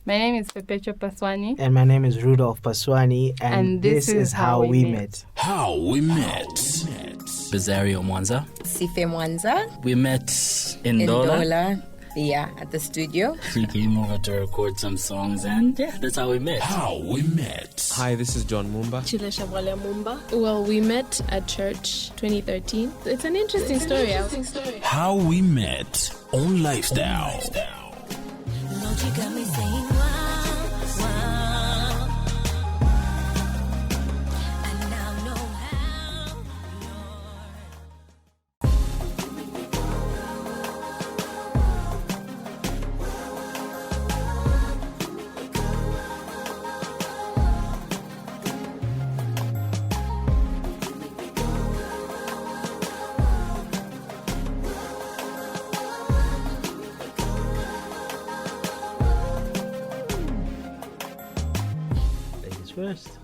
My name is Perpetual Paswani. And my name is Rudolph Paswani, and this is how we met. How we met. Bezario Mwanza. Sife Mwanza. We met in Dola. Yeah, at the studio. She came over to record some songs, and yeah, that's how we met. How we met. Hi, this is John Mumba. Chile Shabwale Mumba. Well, we met at church 2013. It's an interesting story. How we met on Lifestyle. Lord, you got me saying wow, wow. I now know how, First,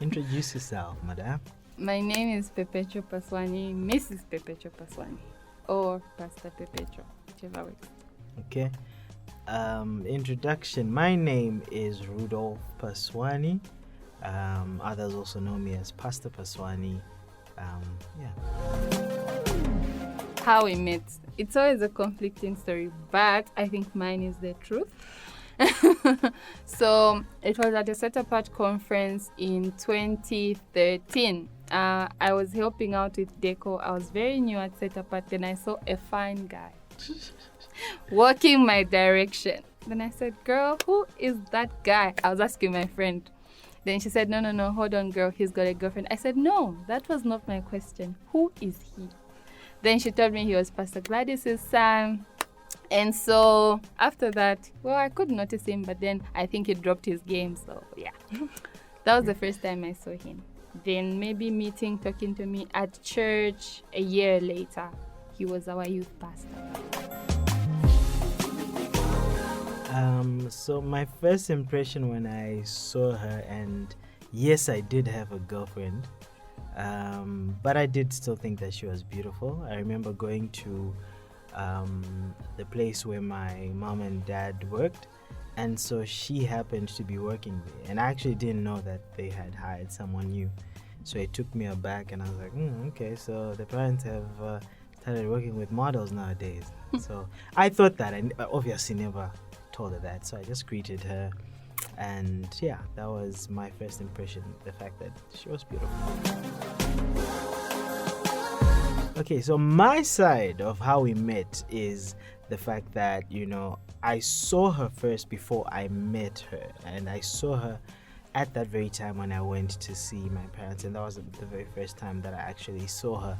introduce yourself, madam. My name is Perpetual Paswani, Mrs. Perpetual Paswani, or Pastor Perpetual, whichever works. Okay. Introduction. My name is Rudolph Paswani. Others also know me as Pastor Paswani. How we met. It's always a conflicting story, but I think mine is the truth. So it was at a Set Apart conference in 2013. I was helping out with Deco. I was very new at Set Apart. Then I saw a fine guy walking my direction. Then I said, girl, who is that guy? I was asking my friend. Then she said, no, hold on, girl. He's got a girlfriend. I said, no, that was not my question. Who is he? Then she told me he was Pastor Gladys's son. And so after that, well, I could notice him, but then I think he dropped his game. So yeah, that was the first time I saw him. Then maybe meeting, talking to me at church a year later. He was our youth pastor. So my first impression when I saw her, and yes, I did have a girlfriend, but I did still think that she was beautiful. I remember going to the place where my mom and dad worked, and so she happened to be working there, and I actually didn't know that they had hired someone new, so it took me aback, and I was like, okay, so the parents have started working with models nowadays. So I thought that, and obviously never told her that, so I just greeted her, and yeah, that was my first impression, the fact that she was beautiful. Okay, so my side of how we met is the fact that, I saw her first before I met her. And I saw her at that very time when I went to see my parents. And that was the very first time that I actually saw her.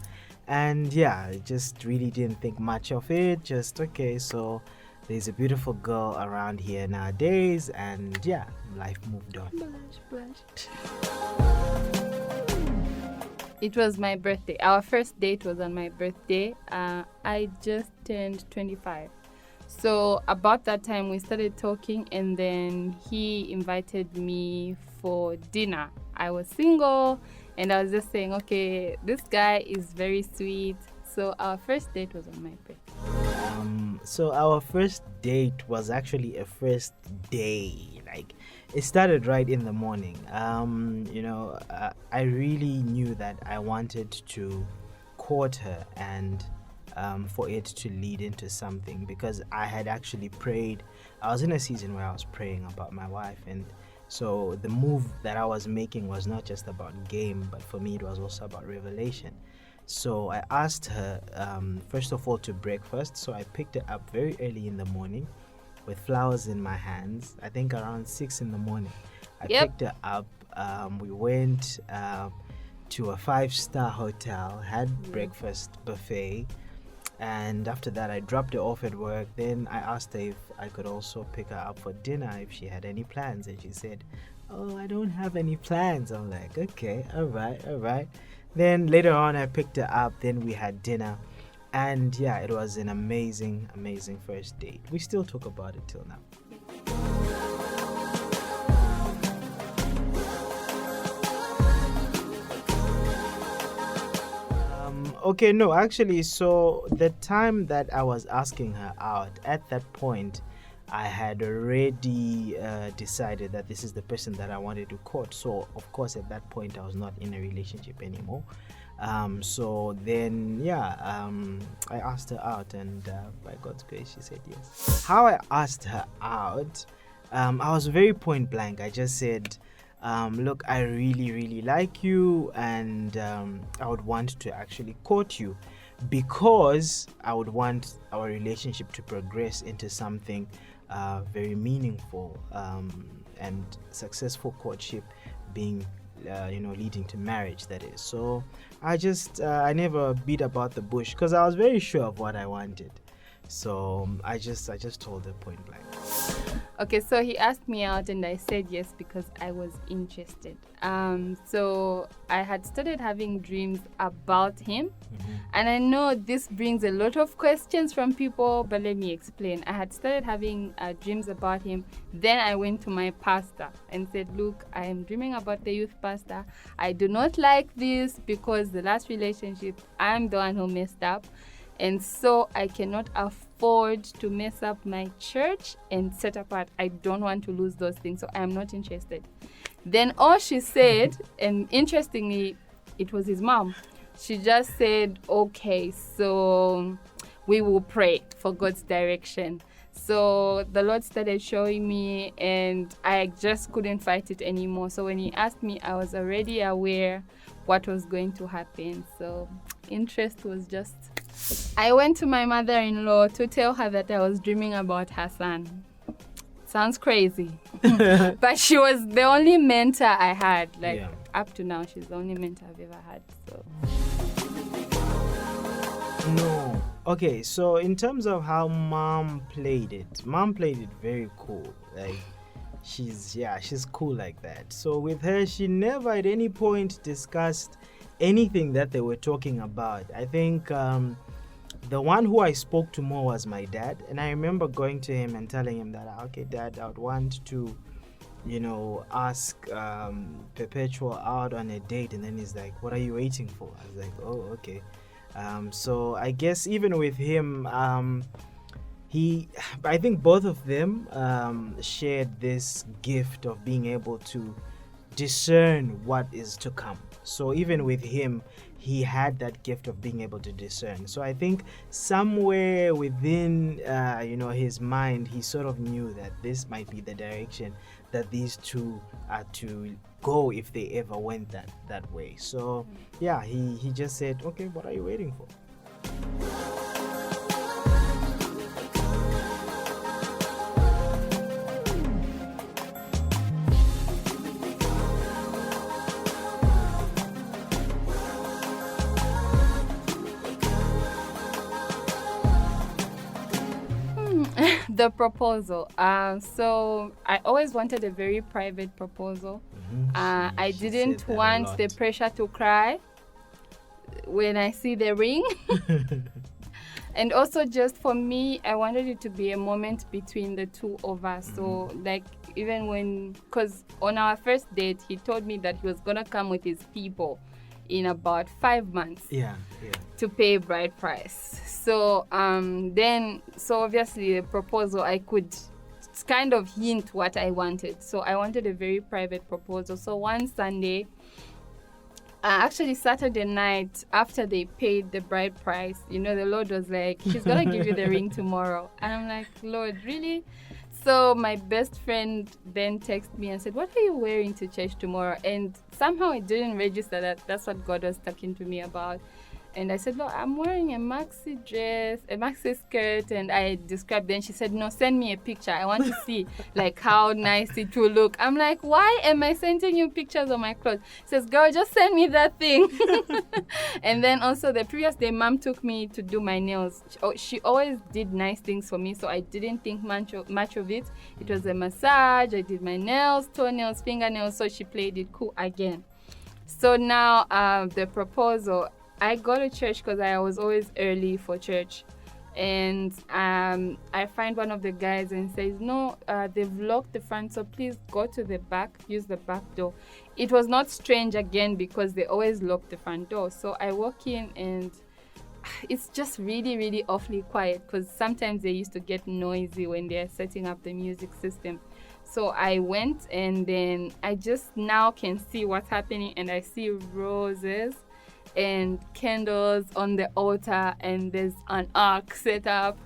And yeah, I just really didn't think much of it. Just, okay, so there's a beautiful girl around here nowadays. And yeah, life moved on. Blush. It was my birthday. Our first date was on my birthday. I just turned 25. So about that time, we started talking, and then he invited me for dinner. I was single, and I was just saying, okay, this guy is very sweet. So our first date was on my birthday. So our first date was actually a first day. Like, it started right in the morning. I really knew that I wanted to court her and for it to lead into something, because I had actually prayed. I was in a season where I was praying about my wife, and so the move that I was making was not just about game, but for me it was also about revelation. So I asked her, first of all, to breakfast. So I picked her up very early in the morning with flowers in my hands, I think around 6 in the morning. I picked her up. We went to a 5-star hotel, had breakfast buffet, and after that I dropped her off at work. Then I asked her if I could also pick her up for dinner, if she had any plans, and she said, oh, I don't have any plans. I'm like, okay, all right. Then later on I picked her up, then we had dinner, and yeah, it was an amazing first date. We still talk about it till now. Okay, no, actually, so the time that I was asking her out, at that point, I had already decided that this is the person that I wanted to court. So, of course, at that point, I was not in a relationship anymore. So then, I asked her out, and by God's grace, she said yes. How I asked her out, I was very point blank. I just said, look, I really, really like you, and I would want to actually court you because I would want our relationship to progress into something very meaningful, and successful courtship being leading to marriage, that is. So I never beat about the bush because I was very sure of what I wanted. So I just told her point blank. Okay, so he asked me out and I said yes because I was interested. So I had started having dreams about him. And I know this brings a lot of questions from people, but let me explain. I had started having dreams about him. Then I went to my pastor and said, look, I am dreaming about the youth pastor. I do not like this because the last relationship, I'm the one who messed up. And so I cannot afford to mess up my church and set apart. I don't want to lose those things, so I am not interested. Then all she said, and interestingly, it was his mom. She just said, okay, so we will pray for God's direction. So the Lord started showing me, and I just couldn't fight it anymore. So when he asked me, I was already aware what was going to happen. So interest was just... I went to my mother-in-law to tell her that I was dreaming about her son. Sounds crazy. But she was the only mentor I had. Up to now, she's the only mentor I've ever had. So. No. Okay, so in terms of how mom played it very cool. Like, she's cool like that. So with her, she never at any point discussed anything that they were talking about. I think the one who I spoke to more was my dad, and I remember going to him and telling him that, okay, Dad, I would want to, ask Perpetual out on a date. And then he's like, what are you waiting for? I was like, oh, okay. So I guess even with him, I think both of them shared this gift of being able to discern what is to come. So even with him, he had that gift of being able to discern. So I think somewhere within his mind, he sort of knew that this might be the direction that these two are to go if they ever went that way. So he just said, okay, what are you waiting for? The proposal. So I always wanted a very private proposal. I didn't want the pressure to cry when I see the ring. And also just for me, I wanted it to be a moment between the two of us. So because on our first date, he told me that he was going to come with his people in about 5 months to pay bride price. So so obviously the proposal, I could kind of hint what I wanted. So I wanted a very private proposal. So one Sunday, actually Saturday night, after they paid the bride price, the Lord was like, she's gonna give you the ring tomorrow. And I'm like, Lord, really? So my best friend then texted me and said, what are you wearing to church tomorrow? And somehow it didn't register that that's what God was talking to me about. And I said, look, I'm wearing a maxi dress, a maxi skirt, and I described. Then she said, no, send me a picture. I want to see how nice it will look. I'm like, why am I sending you pictures of my clothes? She says, girl, just send me that thing. And then also the previous day, Mom took me to do my nails. She always did nice things for me, so I didn't think much of it. It was a massage. I did my nails, toenails, fingernails, so she played it cool again. So now the proposal, I go to church because I was always early for church. And I find one of the guys and says, no, they've locked the front, so please go to the back, use the back door. It was not strange again because they always lock the front door. So I walk in and it's just really, really awfully quiet because sometimes they used to get noisy when they're setting up the music system. So I went, and then I just now can see what's happening, and I see roses and candles on the altar, and there's an ark set up,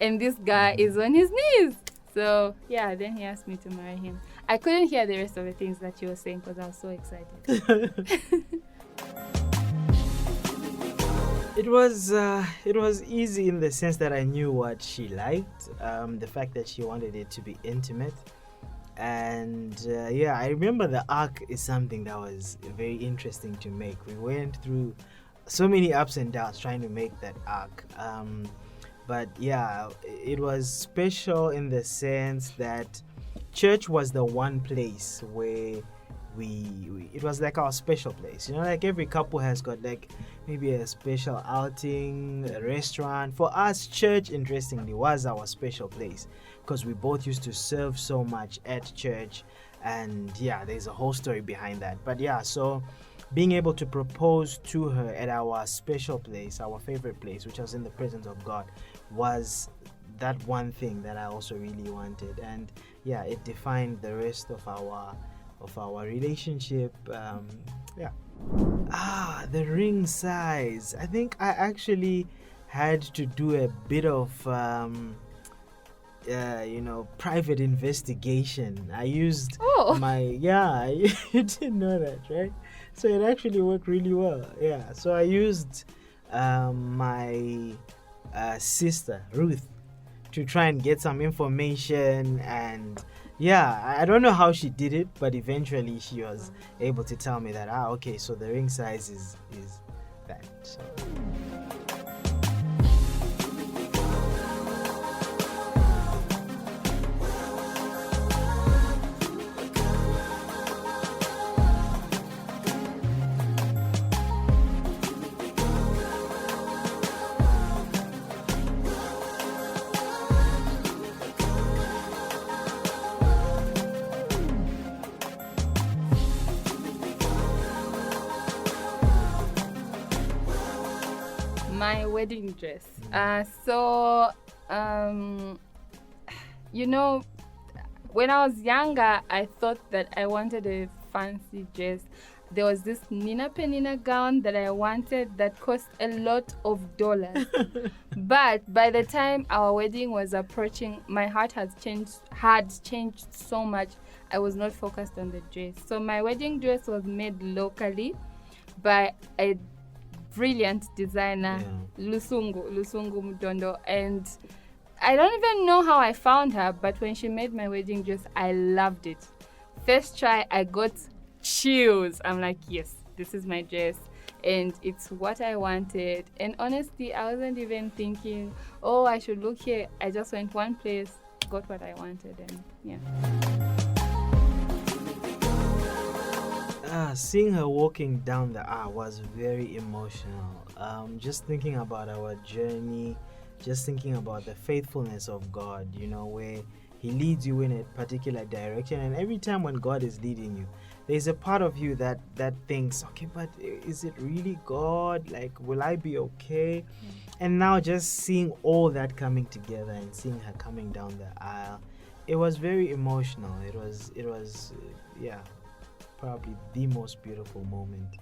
and this guy is on his knees. So yeah, then he asked me to marry him. I couldn't hear the rest of the things that you were saying because I was so excited. It was easy in the sense that I knew what she liked, the fact that she wanted it to be intimate, and yeah, I remember the arc is something that was very interesting to make. We went through so many ups and downs trying to make that arc, but yeah, it was special in the sense that church was the one place where it was like our special place, like every couple has got like maybe a special outing, a restaurant. For us, church, interestingly, was our special place because we both used to serve so much at church, and yeah, there's a whole story behind that. But yeah, so being able to propose to her at our special place, our favorite place, which was in the presence of God, was that one thing that I also really wanted. And yeah, it defined the rest of our relationship. The ring size. I think I actually had to do a bit of private investigation. I used you didn't know that, right? So it actually worked really well. Yeah, so I used my sister Ruth to try and get some information, and yeah, I don't know how she did it, but eventually she was able to tell me that okay, so the ring size is that. So My wedding dress. When I was younger, I thought that I wanted a fancy dress. There was this Nina Penina gown that I wanted that cost a lot of dollars. But by the time our wedding was approaching, my heart had changed so much. I was not focused on the dress. So my wedding dress was made locally by a brilliant designer, Lusungu Mutondo, and I don't even know how I found her, but when she made my wedding dress, I loved it. First try, I got chills. I'm like, yes, this is my dress, and it's what I wanted. And honestly, I wasn't even thinking, I should look here. I just went one place, got what I wanted, and yeah. Seeing her walking down the aisle was very emotional. Just thinking about our journey, just thinking about the faithfulness of God, where He leads you in a particular direction. And every time when God is leading you, there's a part of you that thinks, okay, but is it really God? Like, will I be okay? And now just seeing all that coming together and seeing her coming down the aisle, it was very emotional. It was probably the most beautiful moment.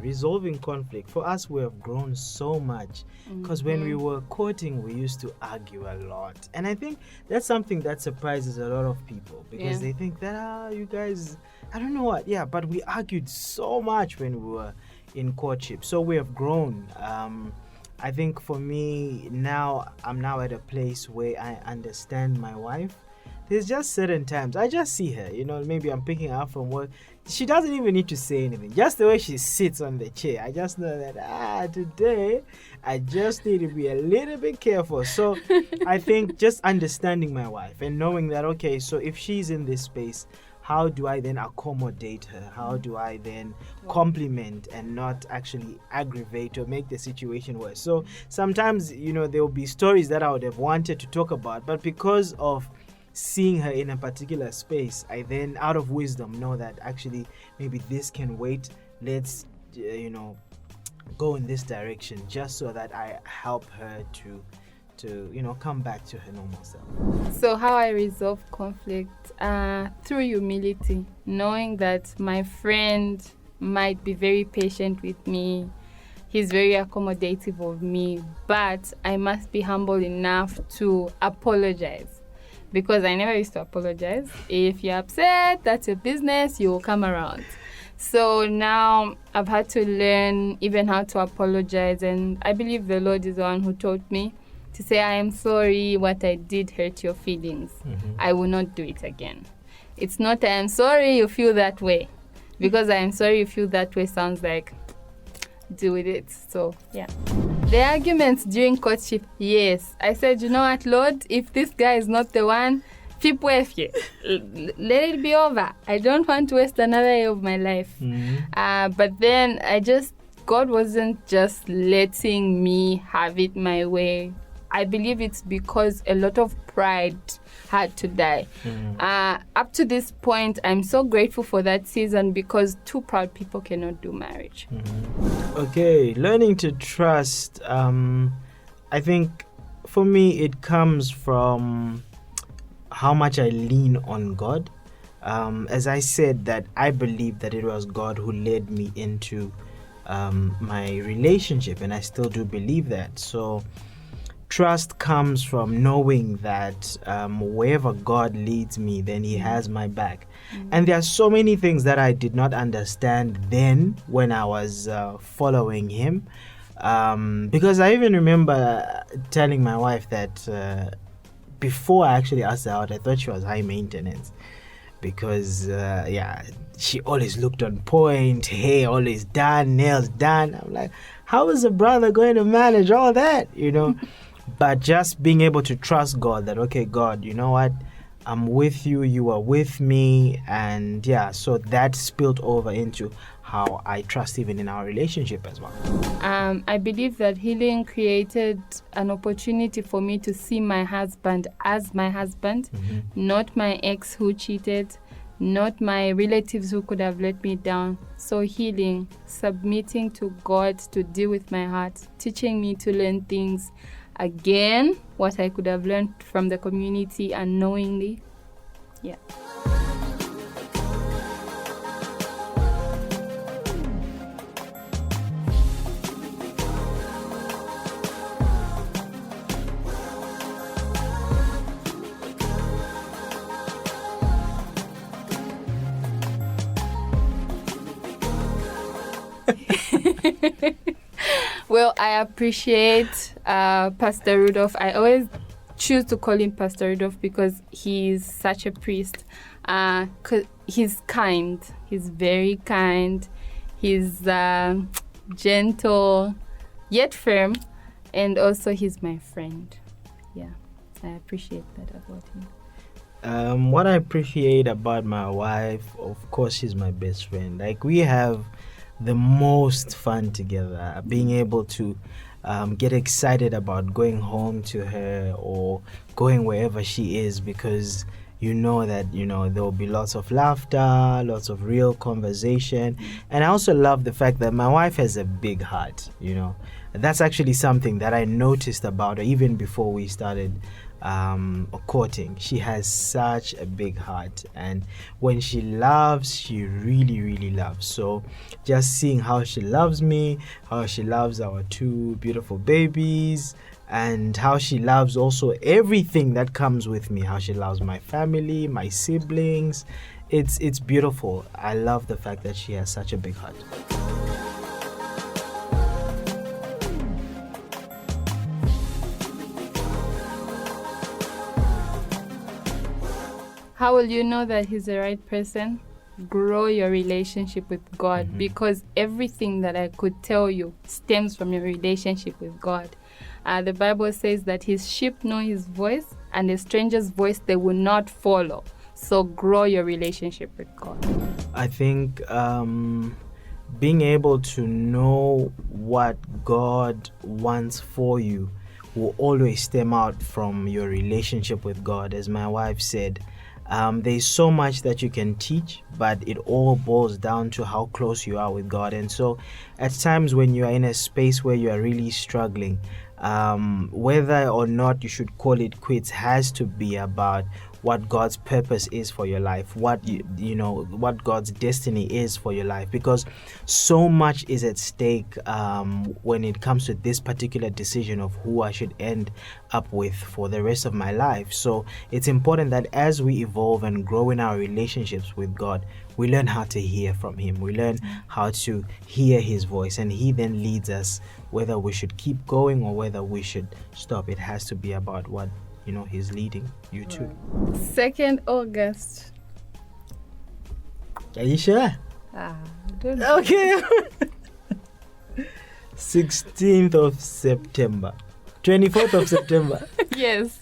Resolving conflict. For us, we have grown so much because when we were courting, we used to argue a lot, and I think that's something that surprises a lot of people because they think that you guys, I don't know what, but we argued so much when we were in courtship. So we have grown. I think for me now, I'm now at a place where I understand my wife. there's just certain times I just see her, maybe I'm picking her up from work. She doesn't even need to say anything. Just the way she sits on the chair, I just know that today I just need to be a little bit careful. So I think just understanding my wife and knowing that, okay, so if she's in this space, how do I then accommodate her? How do I then compliment and not actually aggravate or make the situation worse? So sometimes, there will be stories that I would have wanted to talk about, but because of seeing her in a particular space, I then, out of wisdom, know that actually maybe this can wait. Let's, go in this direction, just so that I help her to come back to her normal self. So how I resolve conflict? Through humility, knowing that my friend might be very patient with me. He's very accommodative of me, but I must be humble enough to apologize. Because I never used to apologize. If you're upset, that's your business, you will come around. So now I've had to learn even how to apologize, and I believe the Lord is the one who taught me to say, I am sorry, what I did hurt your feelings. I will not do it again. It's not I am sorry you feel that way. Because I am sorry you feel that way sounds like deal with it. So yeah. The arguments during courtship, yes. I said, you know what, Lord, if this guy is not the one, let it be over. I don't want to waste another year of my life. But then God wasn't just letting me have it my way. I believe it's because a lot of pride had to die. Up to this point, I'm so grateful for that season because two proud people cannot do marriage. Okay, learning to trust. I think for me, it comes from how much I lean on God. As I said, that I believe that it was God who led me into my relationship, and I still do believe that. So trust comes from knowing that wherever God leads me, then He has my back. And there are so many things that I did not understand then when I was following Him. Because I even remember telling my wife that before I actually asked her out, I thought she was high maintenance. Because, she always looked on point, hair always done, nails done. I'm like, how is a brother going to manage all that, But just being able to trust God that, okay, God, you know what? I'm with you, you are with me. And so that spilled over into how I trust even in our relationship as well. I believe that healing created an opportunity for me to see my husband as my husband, not my ex who cheated, not my relatives who could have let me down. So healing, submitting to God to deal with my heart, teaching me to learn things again, what I could have learned from the community unknowingly. Yeah. Well, I appreciate Pastor Rudolph. I always choose to call him Pastor Rudolph because he's such a priest. He's kind. He's very kind. He's gentle, yet firm. And also he's my friend. Yeah, I appreciate that about him. What I appreciate about my wife, of course, she's my best friend. Like, we have the most fun together, being able to get excited about going home to her or going wherever she is, because you know that there will be lots of laughter, lots of real conversation. And I also love the fact that my wife has a big heart. That's actually something that I noticed about her even before we started courting. She has such a big heart, and when she loves, she really, really loves. So just seeing how she loves me, how she loves our two beautiful babies, and how she loves also everything that comes with me, how she loves my family, my siblings, it's beautiful. I love the fact that she has such a big heart. How will you know that he's the right person? Grow your relationship with God, because everything that I could tell you stems from your relationship with God. The Bible says that his sheep know his voice, and a stranger's voice they will not follow. So grow your relationship with God. I think being able to know what God wants for you will always stem out from your relationship with God. As my wife said, there's so much that you can teach, but it all boils down to how close you are with God. And so at times when you are in a space where you are really struggling, whether or not you should call it quits has to be about what God's purpose is for your life, what what God's destiny is for your life, because so much is at stake when it comes to this particular decision of who I should end up with for the rest of my life. So it's important that as we evolve and grow in our relationships with God, we learn how to hear from him. We learn how to hear his voice, and he then leads us whether we should keep going or whether we should stop. It has to be about what he's leading you to. 2nd August. Are you sure? Don't know. Okay. 16th of September. 24th of September. Yes.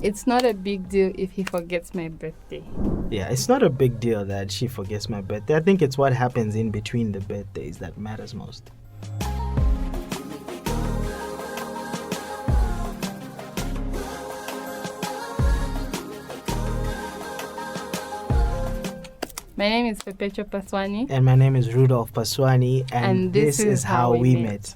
It's not a big deal if he forgets my birthday. Yeah, it's not a big deal that she forgets my birthday. I think it's what happens in between the birthdays that matters most. My name is Perpetual Paswani. And my name is Rudolph Paswani, and this is how we met.